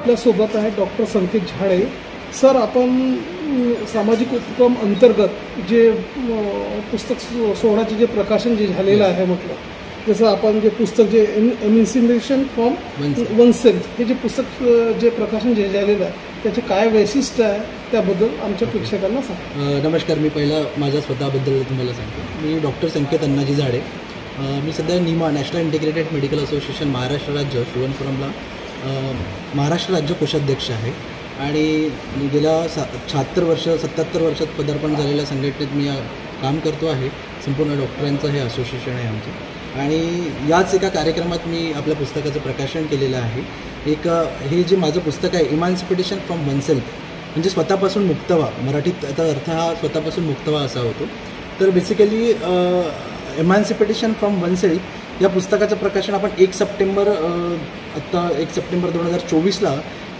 आपल्यासोबत आहे डॉक्टर संकेत झाडे सर. आपण सामाजिक उपक्रम अंतर्गत जे पुस्तक सोहळ्याचे जे प्रकाशन जे झालेलं आहे म्हटलं, जसं आपण जे पुस्तक जे एमिन्सिपेशन फ्रॉम वनसेल्फ हे जे पुस्तक जे प्रकाशन जे झालेलं आहे त्याचे काय वैशिष्ट्य आहे त्याबद्दल आमच्या प्रेक्षकांना सांगा. नमस्कार. मी पहिला माझ्या स्वतःबद्दल तुम्हाला सांगतो. मी डॉक्टर संकेत अण्णाजी झाडे. मी सध्या Nima national integrated medical association Maharashtra राज्य शिवणपुरमला महाराष्ट्र राज्य कोषाध्यक्ष आहे आणि गेल्या 77 वर्षात पदार्पण झालेल्या संघटनेत मी काम करतो आहे. संपूर्ण डॉक्टरांचं हे असोसिएशन आहे आमचं आणि याच एका कार्यक्रमात मी आपल्या पुस्तकाचं प्रकाशन केलेलं आहे. हे जे माझं पुस्तक आहे इमान्सिपेशन फ्रॉम वनसेल्फ म्हणजे स्वतःपासून मुक्त व्हा. मराठीत त्याचा अर्थ हा स्वतःपासून मुक्त व्हा असा होतो. तर बेसिकली इमान्सिपेशन फ्रॉम वनसेल्फ या पुस्तकाचं प्रकाशन आपण 1 सप्टेंबर 2024ला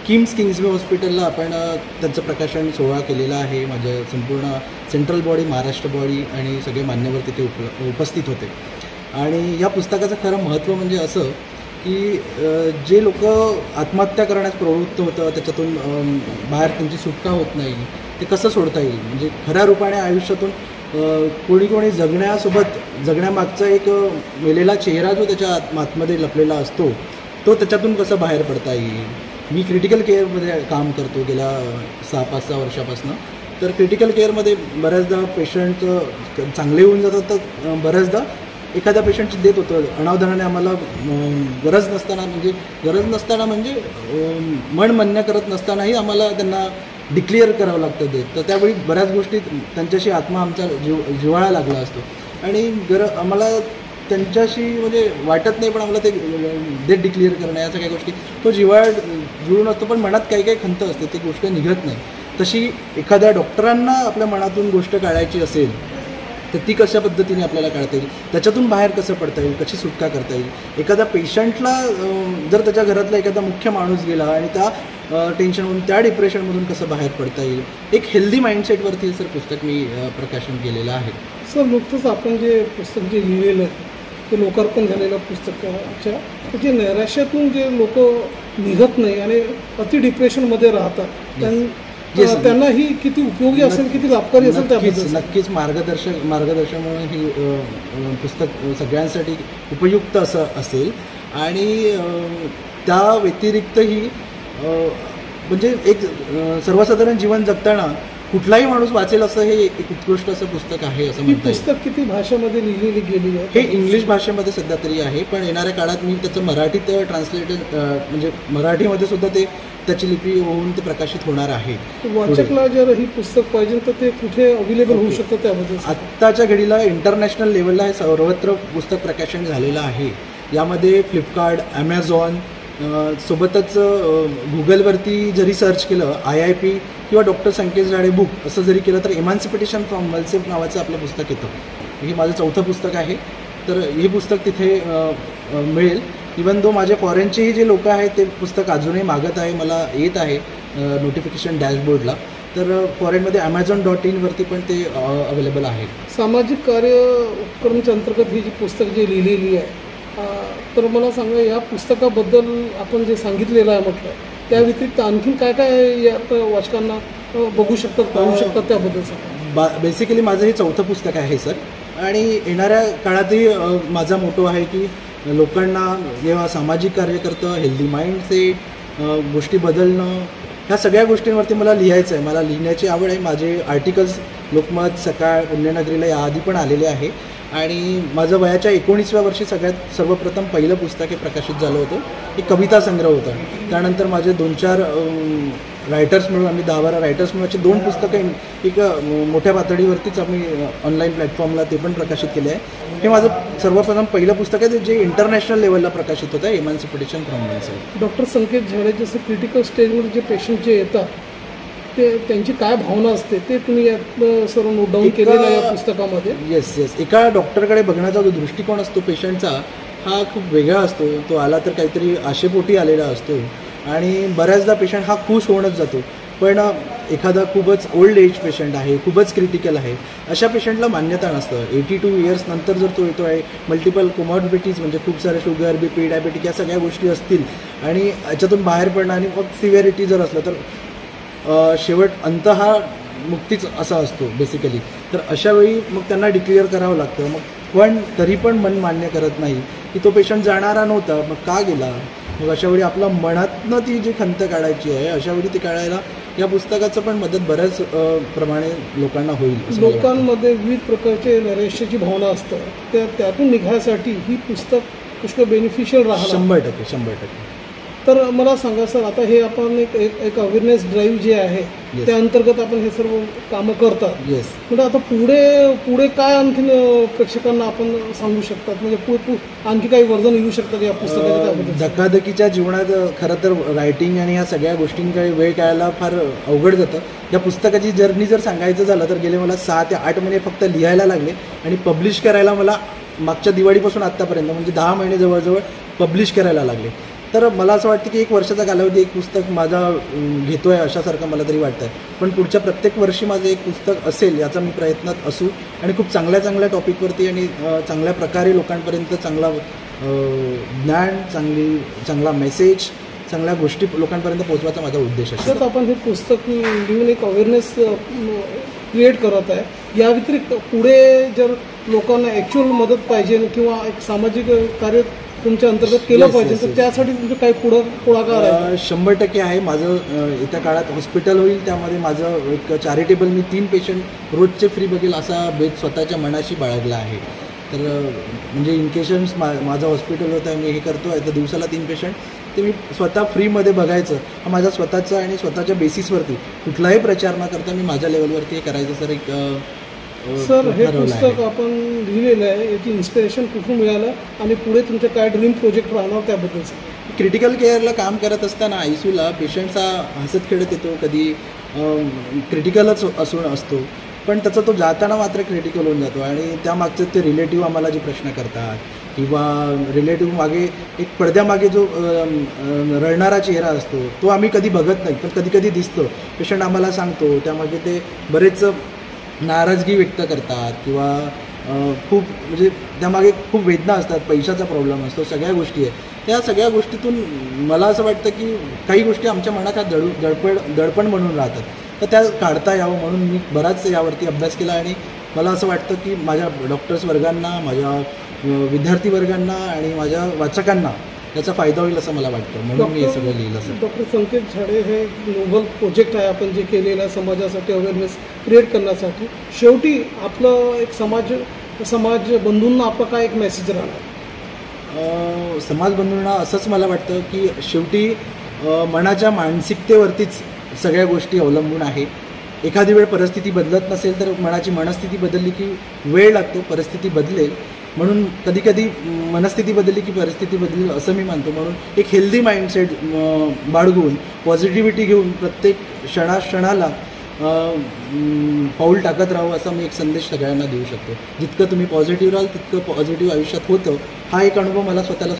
किंग्सबे हॉस्पिटलला आपण त्यांचं प्रकाशन सोहळा केलेला आहे. माझं संपूर्ण सेंट्रल बॉडी, महाराष्ट्र बॉडी आणि सगळे मान्यवर तिथे उपस्थित होते. आणि या पुस्तकाचं खरं महत्त्व म्हणजे असं की जे लोक आत्महत्या करण्यास प्रवृत्त होतं त्याच्यातून बाहेर त्यांची सुटका होत नाही, ते कसं सोडता येईल, म्हणजे खऱ्या रूपाने आयुष्यातून कोणी जगण्यामागचा एक मेलेला चेहरा जो त्याच्या आतमध्ये लपलेला असतो तो त्याच्यातून कसं बाहेर पडता येईल. मी क्रिटिकल केअरमध्ये काम करतो गेल्या 5-6 वर्षापासून. तर क्रिटिकल केअरमध्ये बऱ्याचदा पेशंट चांगले होऊन जातात, तर बऱ्याचदा एखाद्या पेशंटची डेथ होतं अनावधानाने. आम्हाला गरज नसताना म्हणजे मन मान्य करत नसतानाही आम्हाला त्यांना डिक्लेअर करावं लागतं डेथ. तर त्यावेळी बऱ्याच गोष्टी त्यांच्याशी आत्मा आमचा जिव्हाळा लागला असतो आणि आम्हाला त्यांच्याशी म्हणजे वाटत नाही, पण आम्हाला ते डेथ डिक्लेअर करणं या सगळ्या गोष्टी तो जिव्हाळा जुळून असतो, पण मनात काही खंत असते, ती गोष्ट निघत नाही. तशी एखाद्या डॉक्टरांना आपल्या मनातून गोष्ट काढायची असेल तर ती कशा पद्धतीने आपल्याला काढता येईल, त्याच्यातून बाहेर कसं पडता येईल, कशी सुटका करता येईल. एखाद्या पेशंटला जर त्याच्या घरातला एखादा मुख्य माणूस गेला आणि त्या टेन्शनमधून त्या डिप्रेशनमधून कसं बाहेर पडता येईल, एक हेल्दी माइंडसेटवरती सर पुस्तक मी प्रकाशन केलेलं आहे. सर नुकतंच आपण जे पुस्तक जे लिहिलेलं आहे ते लोकार्पण झालेलं पुस्तकाच्या जे नैराश्यातून जे लोक निघत नाही आणि अति डिप्रेशनमध्ये राहतात त्यांना ही किती उपयोगी असेल, किती लाभकारी असेल त्याबद्दल नक्कीच मार्गदर्शन म्हणून ही पुस्तक सगळ्यांसाठी उपयुक्त असं असेल. आणि त्या व्यतिरिक्तही म्हणजे एक सर्वसाधारण जीवन जगताना कुठलाही माणूस वाचेल असं हे एक उत्कृष्ट असं पुस्तक आहे असं म्हणता येईल. पुस्तक किती भाषेमध्ये लिहिलेली गेली आहे? हे इंग्लिश भाषेमध्ये सध्या तरी आहे, पण येणाऱ्या काळात मी त्याचं मराठीत ट्रान्सलेटेड म्हणजे मराठीमध्ये सुद्धा त्याची लिपी होऊन ते प्रकाशित होणार आहे. वाचकला जर ही पुस्तक पाहिजे तर ते कुठे अवेलेबल होऊ शकतं त्याबद्दल? आत्ताच्या घडीला इंटरनॅशनल लेवलला हे सर्वत्र पुस्तक प्रकाशन झालेलं आहे. यामध्ये फ्लिपकार्ट, ॲमेझॉन सोबतच गुगलवरती जरी सर्च केलं IIP किंवा डॉक्टर संकेत झाडे बुक असं जरी केलं तर इमान्सिपेशन फ्रॉम वनसेल्फ नावाचं आपलं पुस्तक येतं. हे माझं 4थं पुस्तक आहे. तर हे पुस्तक तिथे मिळेल. इवन दो माझे फॉरेनचेही जे लोक आहेत ते पुस्तक अजूनही मागत आहे, मला येत आहे नोटिफिकेशन डॅशबोर्डला. तर फॉरेनमध्ये Amazon.in वरती पण ते अवेलेबल आहे. सामाजिक कार्य उपक्रमच्या अंतर्गत ही जी पुस्तक जी लिहिलेली आहे तर मला सांगा या पुस्तकाबद्दल आपण जे सांगितलेलं आहे म्हटलं त्या व्यतिरिक्त आणखीन काय यात वाचकांना बघू शकतात, पाहू शकतात त्याबद्दल सांगा. बेसिकली माझं हे 4थं पुस्तक आहे सर. आणि येणाऱ्या काळातही माझा मोटो आहे की लोकांना जेव्हा सामाजिक कार्य करतं, हेल्दी माइंडसेट, गोष्टी बदलणं, ह्या सगळ्या गोष्टींवरती मला लिहायचं आहे. मला लिहिण्याची आवड आहे. माझे आर्टिकल्स लोकमत, सकाळ, पुण्यनगरीला याआधी पण आलेले आहे. आणि माझं वयाच्या 19व्या वर्षी सर्वप्रथम पहिलं पुस्तक हे प्रकाशित झालं होतं. एक कविता संग्रह होता. त्यानंतर माझे 2-4 रायटर्स मिळून आम्ही 10-12 रायटर्स मिळून 2 पुस्तकं एक मोठ्या पातळीवरतीच आम्ही ऑनलाईन प्लॅटफॉर्मला ते पण प्रकाशित केले आहे. हे माझं सर्वप्रथम पहिलं पुस्तक आहे जे इंटरनॅशनल लेवलला प्रकाशित होतं आहे, इमान्सिपेशन फ्रॉम वनसेल्फ. डॉक्टर संकेत झाडे जसं क्रिटिकल स्टेजवर जे पेशंट जे येतात ते त्यांची काय भावना असते ते तुम्ही यात सर्व नोट डाऊन केलेलं आहे या पुस्तकामध्ये? येस. एका डॉक्टरकडे बघण्याचा जो दृष्टिकोन असतो पेशंटचा हा खूप वेगळा असतो. तो आला तर काहीतरी आशेपोटी आलेला असतो आणि बऱ्याचदा पेशंट हा खुश होऊनच जातो. पण एखादा खूपच ओल्ड एज पेशंट आहे, खूपच क्रिटिकल आहे, अशा पेशंटला मान्यता नसतं. 82 इयर्स नंतर जर तो येतो आहे, मल्टिपल कोमॉर्बिडिटीज म्हणजे खूप सारे शुगर, BP, डायबेटिक या सगळ्या गोष्टी असतील आणि याच्यातून बाहेर पडणं आणि मग सिव्हिरिटी जर असलं तर शेवट अंत हा मुक्तीच असा असतो बेसिकली. तर अशा वेळी मग त्यांना डिक्लेअर करावं लागतं. मग पण तरी पण मन मान्य करत नाही की तो पेशंट जाणारा नव्हता, मग का गेला. मग अशा वेळी आपल्या मनातनं ती जी खंत काढायची आहे, अशा वेळी ती काढायला या पुस्तकाचं पण मदत बऱ्याच प्रमाणे लोकांना होईल. लोकांमध्ये विविध प्रकारचे नैराश्याची भावना असतात, त्यातून निघायसाठी ही पुस्तक पुष्कळ बेनिफिशियल राहणार. 100%. तर मला सांगा सर, आता हे आपण एक अवेअरनेस ड्राईव्ह जे आहे त्या अंतर्गत आपण हे सर्व कामं करतात. येस. म्हणजे आता पुढे काय आणखीन प्रेक्षकांना आपण सांगू शकतात, म्हणजे आणखी काही वर्जन येऊ शकतात या पुस्तकाच्या? धकाधकीच्या जीवनात खरं तर रायटिंग आणि या सगळ्या गोष्टींकडे वेळ काढायला फार अवघड जातं. या पुस्तकाची जर्नी जर सांगायचं झालं तर गेले मला 6 ते 8 महिने फक्त लिहायला लागले आणि पब्लिश करायला मला मागच्या दिवाळीपासून आत्तापर्यंत म्हणजे 10 महिने जवळजवळ पब्लिश करायला लागले. तर मला असं वाटतं की 1 वर्षाचा कालावधी एक पुस्तक माझा घेतोय अशासारखं मला तरी वाटतं आहे. पण पुढच्या प्रत्येक वर्षी माझं एक पुस्तक असेल याचा मी प्रयत्नात असू आणि खूप चांगल्या टॉपिकवरती आणि चांगल्या प्रकारे लोकांपर्यंत चांगला ज्ञान, चांगला मेसेज, चांगल्या गोष्टी लोकांपर्यंत पोहोचवायचा माझा उद्देश आहे. तर आपण हे पुस्तक लिहून एक अवेअरनेस क्रिएट करत आहे. या व्यतिरिक्त पुढे जर लोकांना ॲक्च्युअल मदत पाहिजे किंवा एक सामाजिक कार्य तुमच्या अंतर्गत केलं पाहिजे, तर त्यासाठी तुमचं काही पुढाकार आहे? 100% आहे. माझं येत्या काळात हॉस्पिटल होईल, त्यामध्ये माझं एक चॅरिटेबल मी 3 पेशंट रोजचे फ्री बघेल असा बेत स्वतःच्या मनाशी बाळगला आहे. तर म्हणजे इन केशन्स माझं हॉस्पिटल होतं, मी हे करतो आहे, तर दिवसाला 3 पेशंट ते मी स्वतः फ्रीमध्ये बघायचं, हा माझा स्वतःचा आणि स्वतःच्या बेसिसवरती कुठलाही प्रचार न करता मी माझ्या लेवलवरती हे करायचं सर एक सर हे पुस्तक आपण लिहिलेलं आहे, याची इन्स्पिरेशन कुठून मिळालं आणि पुढे तुमचे काय ड्रीम प्रोजेक्ट राहणार त्याबद्दल? क्रिटिकल केअरला काम करत असताना ICUला पेशंटचा हसत खेळत येतो, कधी क्रिटिकलच असतो, पण त्याचा तो जाताना मात्र क्रिटिकल होऊन जातो आणि त्यामागचे ते रिलेटिव्ह आम्हाला जे प्रश्न करतात किंवा रिलेटिव्ह मागे एक पडद्यामागे जो रडणारा चेहरा असतो तो आम्ही कधी बघत नाही, पण कधी दिसतो. पेशंट आम्हाला सांगतो, त्यामागे ते बरेच नाराजगी व्यक्त करतात किंवा खूप म्हणजे त्यामागे खूप वेदना असतात, पैशाचा प्रॉब्लेम असतो, सगळ्या गोष्टी आहेत. त्या सगळ्या गोष्टीतून मला असं वाटतं की काही गोष्टी आमच्या मनात हा दडपण म्हणून राहतात, तर त्या काढता यावं म्हणून मी बराच यावरती अभ्यास केला आणि मला असं वाटतं की माझ्या डॉक्टर्स वर्गांना, माझ्या विद्यार्थी वर्गांना आणि माझ्या वाचकांना याचा फायदा होईल असं मला वाटतं, म्हणून मी हे सगळं लिहिलं. सर डॉक्टर संकेत झाडे हे नोबल प्रोजेक्ट आहे आपण जे केलेलं आहे समाजासाठी अवेअरनेस क्रिएट करण्यासाठी. शेवटी आपलं एक समाज बंधूंना आपला काय एक मेसेज राहणार? समाज बंधूंना असंच मला वाटतं की शेवटी मनाच्या मानसिकतेवरतीच सगळ्या गोष्टी अवलंबून आहे. एखादी वेळ परिस्थिती बदलत नसेल तर मनाची मनस्थिती बदलली की वेळ लागतो, परिस्थिती बदलेल. म्हणून कधी मनस्थिती बदलली की परिस्थिती बदलेल असं मी मानतो. म्हणून एक हेल्दी माइंडसेट बाळगून पॉझिटिव्हिटी घेऊन प्रत्येक क्षणाला पाऊल टाकत राहू असा मी एक संदेश सगळ्यांना देऊ शकतो. जितकं तुम्ही पॉझिटिव्ह राहाल तितकं पॉझिटिव्ह आयुष्यात होतं, हा एक अनुभव मला स्वतःला